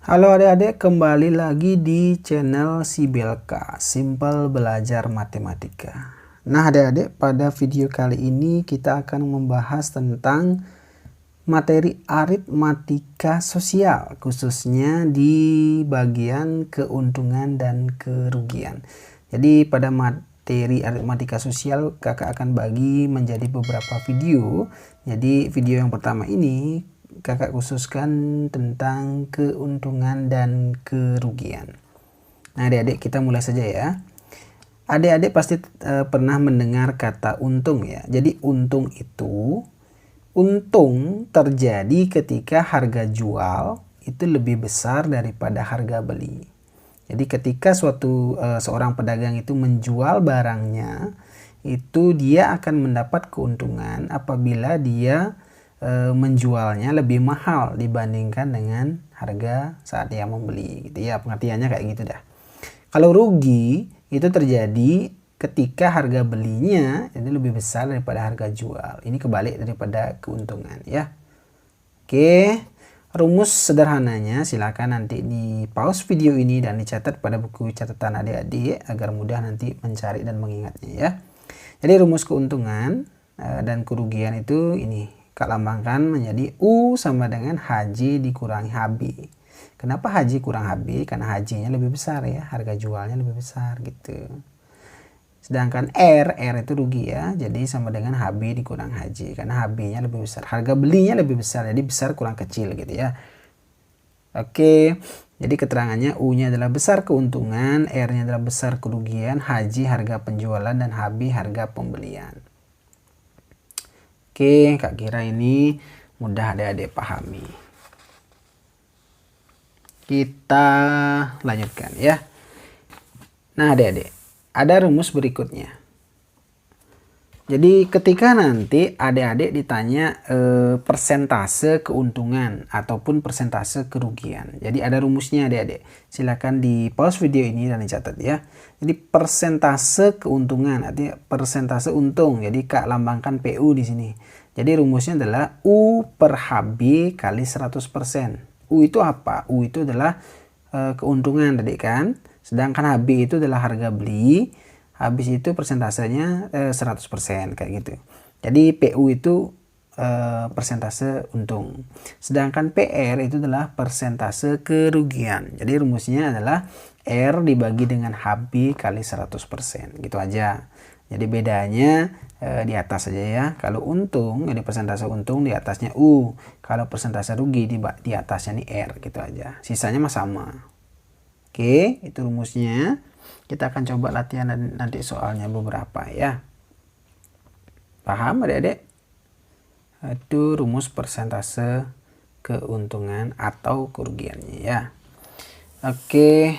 Halo adik-adik, kembali lagi di channel Sibelka, Simple Belajar Matematika. Nah adik-adik, pada video kali ini kita akan membahas tentang materi aritmatika sosial, khususnya di bagian keuntungan dan kerugian. Jadi pada materi aritmatika sosial kakak akan bagi menjadi beberapa video. Jadi video yang pertama ini kakak khususkan tentang keuntungan dan kerugian. Nah adik-adik, kita mulai saja ya. Adik-adik pasti pernah mendengar kata untung ya. Jadi untung terjadi ketika harga jual itu lebih besar daripada harga beli. Jadi ketika seorang pedagang itu menjual barangnya, itu dia akan mendapat keuntungan apabila dia menjualnya lebih mahal dibandingkan dengan harga saat dia membeli gitu ya, pengertiannya kayak gitu dah. Kalau rugi itu terjadi ketika harga belinya itu lebih besar daripada harga jual. Ini kebalik daripada keuntungan ya. Oke, rumus sederhananya silakan nanti di pause video ini dan dicatat pada buku catatan adik-adik agar mudah nanti mencari dan mengingatnya ya. Jadi rumus keuntungan dan kerugian itu ini Kak lambangkan menjadi U sama dengan HJ dikurangi HB. Kenapa HJ kurang HB? Karena HJ-nya lebih besar ya, harga jualnya lebih besar gitu. Sedangkan R itu rugi ya, jadi sama dengan HB dikurang HJ karena HB-nya lebih besar, harga belinya lebih besar, jadi besar kurang kecil gitu ya. Oke, jadi keterangannya U-nya adalah besar keuntungan, R-nya adalah besar kerugian, HJ harga penjualan, dan HB harga pembelian. Oke, Kak kira ini mudah adik-adik pahami. Kita lanjutkan ya. Nah adik-adik, ada rumus berikutnya. Jadi ketika nanti adik-adik ditanya persentase keuntungan ataupun persentase kerugian. Jadi ada rumusnya adik-adik. Silakan di pause video ini dan dicatat ya. Jadi persentase keuntungan, artinya persentase untung. Jadi Kak lambangkan PU di sini. Jadi rumusnya adalah U per HB kali 100%. U itu apa? U itu adalah keuntungan adik kan. Sedangkan HB itu adalah harga beli. Habis itu persentasenya 100% kayak gitu. Jadi PU itu persentase untung. Sedangkan PR itu adalah persentase kerugian. Jadi rumusnya adalah R dibagi dengan HB kali 100%. Gitu aja. Jadi bedanya di atas saja ya. Kalau untung, jadi persentase untung di atasnya U. Kalau persentase rugi di atasnya nih R. Gitu aja. Sisanya mah sama. Oke, itu rumusnya. Kita akan coba latihan dan nanti soalnya beberapa ya. Paham adik-adik? Itu rumus persentase keuntungan atau kerugiannya ya. Oke,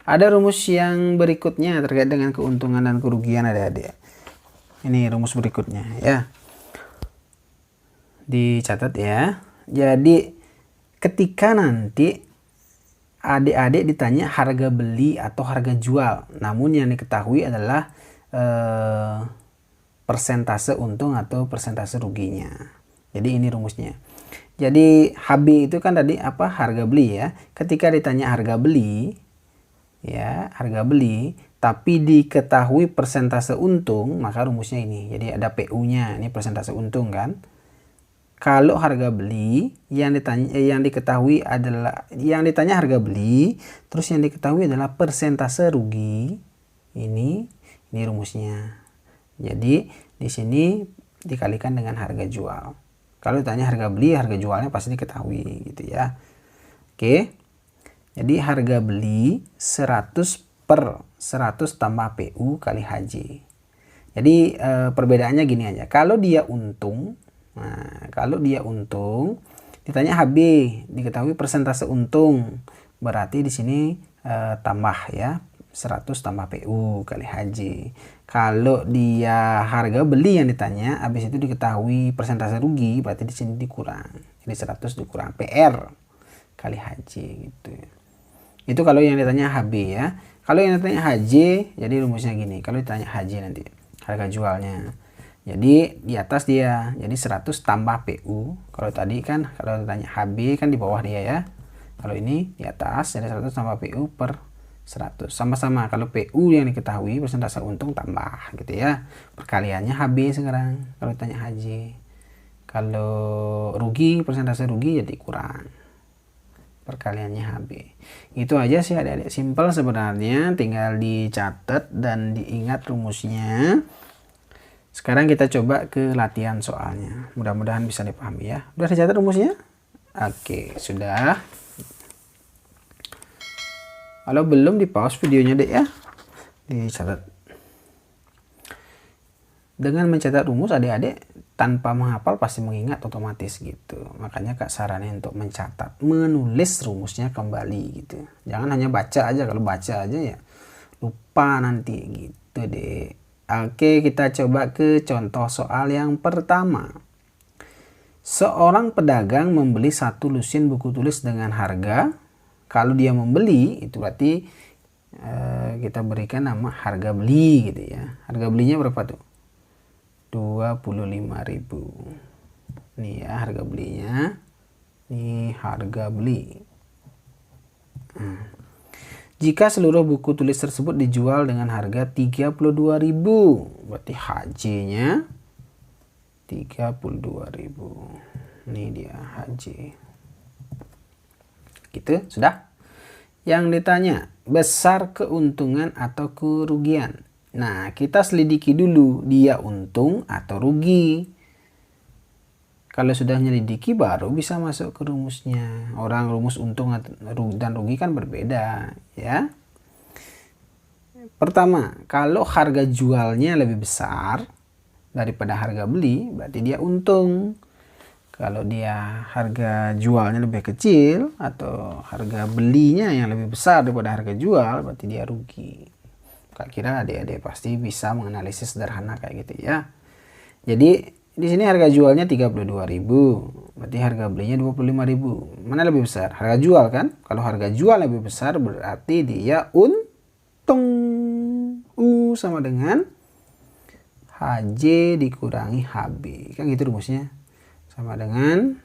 ada rumus yang berikutnya terkait dengan keuntungan dan kerugian adik-adik. Ini rumus berikutnya ya. Dicatat ya. Jadi ketika nanti adik-adik ditanya harga beli atau harga jual, namun yang diketahui adalah persentase untung atau persentase ruginya. Jadi ini rumusnya. Jadi HB itu kan tadi apa? Harga beli ya. Ketika ditanya harga beli ya, harga beli tapi diketahui persentase untung, maka rumusnya ini. Jadi ada PU-nya, ini persentase untung kan. Kalau harga beli yang diketahui adalah harga beli, terus yang diketahui adalah persentase rugi. Ini rumusnya. Jadi di sini dikalikan dengan harga jual. Kalau ditanya harga beli, harga jualnya pasti diketahui gitu ya. Oke. Jadi harga beli 100 per 100 tambah PU kali HJ. Jadi perbedaannya gini aja. Kalau dia untung, ditanya HB, diketahui persentase untung, berarti di sini tambah ya 100 tambah PU kali HJ. Kalau dia harga beli yang ditanya, habis itu diketahui persentase rugi, berarti di sini dikurang. Jadi 100 dikurang PR kali HJ gitu. Itu kalau yang ditanya HB ya. Kalau yang ditanya HJ, jadi rumusnya gini. Kalau ditanya HJ nanti harga jualnya. Jadi di atas dia, jadi 100 tambah PU. Kalau tadi kan, kalau ditanya HB kan di bawah dia ya. Kalau ini di atas, jadi 100 tambah PU per 100. Sama-sama, kalau PU yang diketahui persentase untung tambah gitu ya. Perkaliannya HB sekarang kalau tanya HJ. Kalau rugi, persentase rugi jadi kurang. Perkaliannya HB. Itu aja sih adik-adik, simple sebenarnya, tinggal dicatat dan diingat rumusnya. Sekarang kita coba ke latihan soalnya. Mudah-mudahan bisa dipahami ya. Udah dicatat rumusnya? Oke, sudah. Kalau belum, di pause videonya deh ya. Dicatat. Dengan mencatat rumus, adik-adik tanpa menghafal pasti mengingat otomatis gitu. Makanya Kak saranin untuk mencatat, menulis rumusnya kembali gitu. Jangan hanya baca aja. Kalau baca aja ya lupa nanti gitu deh. Oke, kita coba ke contoh soal yang pertama. Seorang pedagang membeli satu lusin buku tulis dengan harga. Kalau dia membeli, itu berarti kita berikan nama harga beli gitu ya. Harga belinya berapa tuh? 25.000. Nih ya harga belinya. Nih harga beli. Jika seluruh buku tulis tersebut dijual dengan harga 32.000, berarti HJ-nya 32.000. Ini dia HJ. Gitu, sudah? Yang ditanya, besar keuntungan atau kerugian? Nah, kita selidiki dulu dia untung atau rugi. Kalau sudah nyelidiki baru bisa masuk ke rumusnya. Orang rumus untung dan rugi kan berbeda, ya. Pertama, kalau harga jualnya lebih besar daripada harga beli, berarti dia untung. Kalau dia harga jualnya lebih kecil atau harga belinya yang lebih besar daripada harga jual, berarti dia rugi. Kak kira adik-adik pasti bisa menganalisis sederhana kayak gitu ya. Jadi di sini harga jualnya 32.000, berarti harga belinya 25.000. Mana lebih besar? Harga jual kan? Kalau harga jual lebih besar berarti dia untung. U sama dengan HJ dikurangi HB. Kan gitu rumusnya. Sama dengan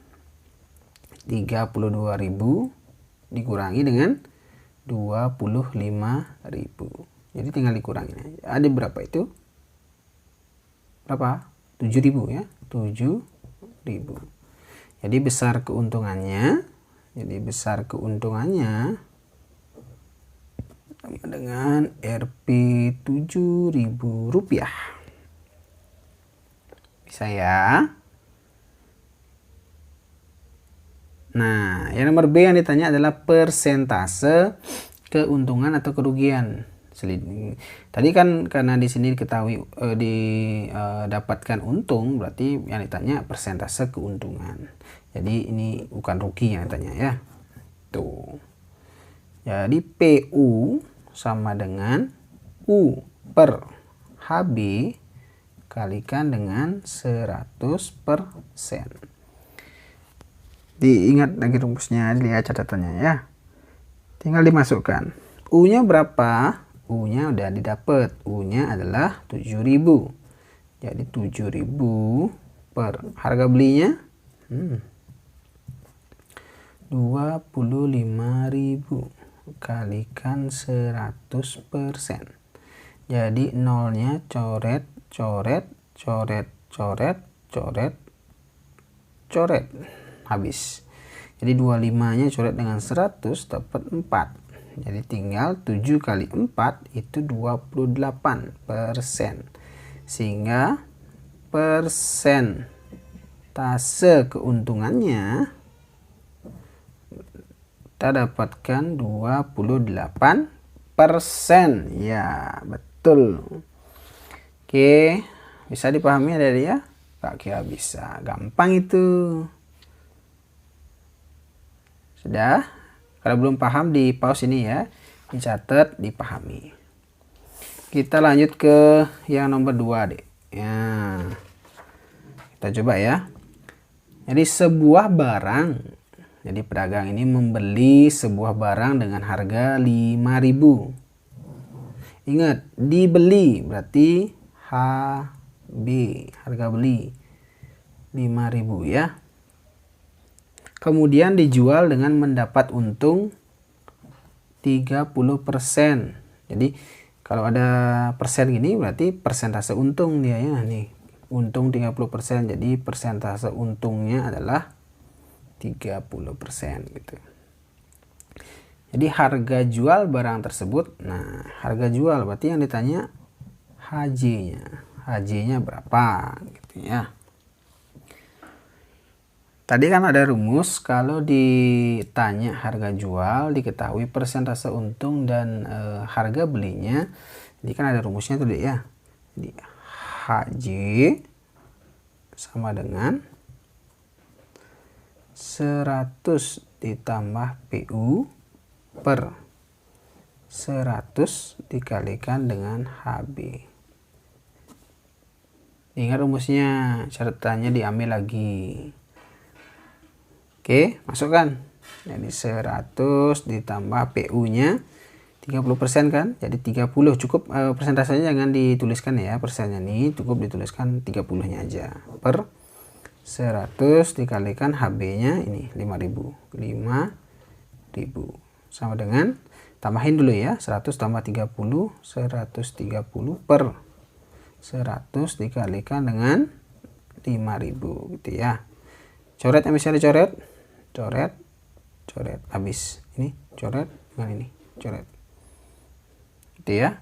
32.000 dikurangi dengan 25.000. Jadi tinggal dikurangin. Ada berapa itu? Berapa? 7.000 ya. 7.000. Jadi besar keuntungannya. Sama dengan Rp 7.000. Bisa ya? Nah, yang nomor B yang ditanya adalah persentase keuntungan atau kerugian. Tadi kan karena di sini diketahui didapatkan untung, berarti yang ditanya persentase keuntungan. Jadi ini bukan rugi yang ditanya ya. Tuh. Jadi PU sama dengan U per HB kalikan dengan 100%. Diingat lagi rumusnya, dilihat catatannya ya. Tinggal dimasukkan. U-nya berapa? U-nya udah didapat. U-nya adalah 7.000. Jadi 7.000 per harga belinya 25.000 kalikan 100%. Jadi nolnya coret, habis. Jadi 25-nya coret dengan 100 dapat 4. Jadi tinggal 7 kali 4 itu 28%. Sehingga persentase keuntungannya kita dapatkan 28%. Ya, betul. Oke, bisa dipahami ada ya? Kak kira bisa. Gampang itu. Sudah? Kalau belum paham di pause ini ya. Dicatat, dipahami. Kita lanjut ke yang nomor 2 deh. Ya. Kita coba ya. Jadi sebuah barang. Jadi pedagang ini membeli sebuah barang dengan harga 5.000. Ingat, dibeli berarti HB, harga beli 5.000 ya. kemudian dijual dengan mendapat untung 30%. Jadi kalau ada persen gini berarti persentase untung dia ya nih. Untung 30%. Jadi persentase untungnya adalah 30% gitu. Jadi harga jual barang tersebut. Nah, harga jual berarti yang ditanya HJ-nya. HJ-nya berapa gitu ya. Tadi kan ada rumus kalau ditanya harga jual diketahui persentase untung dan harga belinya. Jadi kan ada rumusnya tuh ya. Jadi HJ sama dengan 100 ditambah PU per 100 dikalikan dengan HB. Ingat rumusnya, catatannya diambil lagi. Oke, masukkan. Jadi 100 ditambah PU-nya 30% kan? Jadi 30 cukup, persentasenya jangan dituliskan ya, persennya nih cukup dituliskan 30-nya aja. Per 100 dikalikan HB-nya ini 5.000. 5.000 sama dengan, tambahin dulu ya, 100 tambah 30, 130 per 100 dikalikan dengan 5.000 gitu ya. Coret yang bisa dicoret, coret, habis ini coret dengan ini coret gitu ya.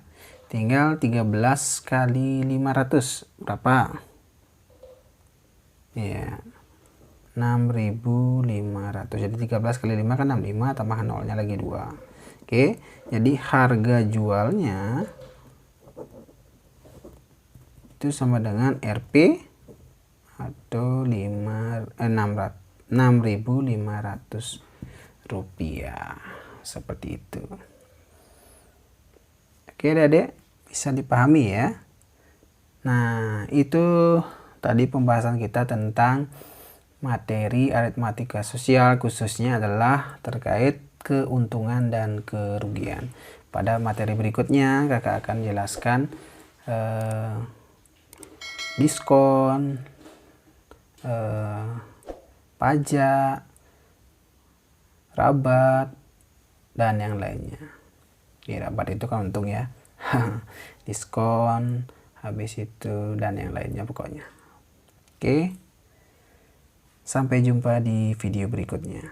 Tinggal 13 kali 500 berapa ya, 6.500. jadi 13 kali 5 kan 65, tambah nolnya lagi 2. Oke, jadi harga jualnya itu sama dengan RP atau 6.500 rupiah, seperti itu. Oke adik-adik, bisa dipahami ya. Nah, itu tadi pembahasan kita tentang materi aritmatika sosial, khususnya adalah terkait keuntungan dan kerugian. Pada materi berikutnya kakak akan jelaskan diskon, pajak, rabat, dan yang lainnya. Rabat itu kan untung ya. Diskon, habis itu dan yang lainnya pokoknya. Oke. Sampai jumpa di video berikutnya.